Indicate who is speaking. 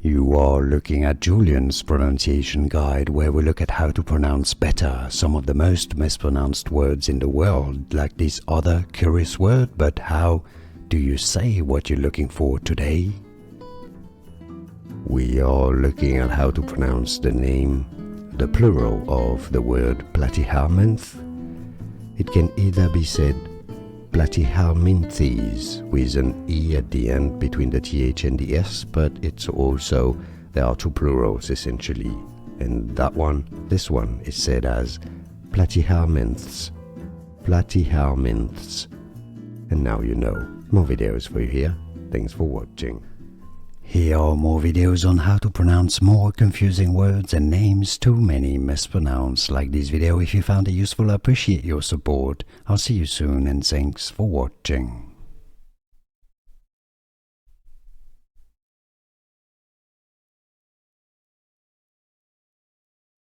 Speaker 1: You are looking at Julian's pronunciation guide, where we look at how to pronounce better some of the most mispronounced words in the world, like this other curious word. But how do you say what you're looking for today? We are looking at how to pronounce the name, the plural of the word platyhelminth. It can either be said platyhelminths with an E at the end between the TH and the S, but it's also, there are two plurals essentially, and this one is said as platyhelminths, platyhelminths. And now you know. More videos for you here. Thanks for watching. Here are more videos on how to pronounce more confusing words and names too many mispronounced. Like this video if you found it useful. I appreciate your support. I'll see you soon and thanks for watching.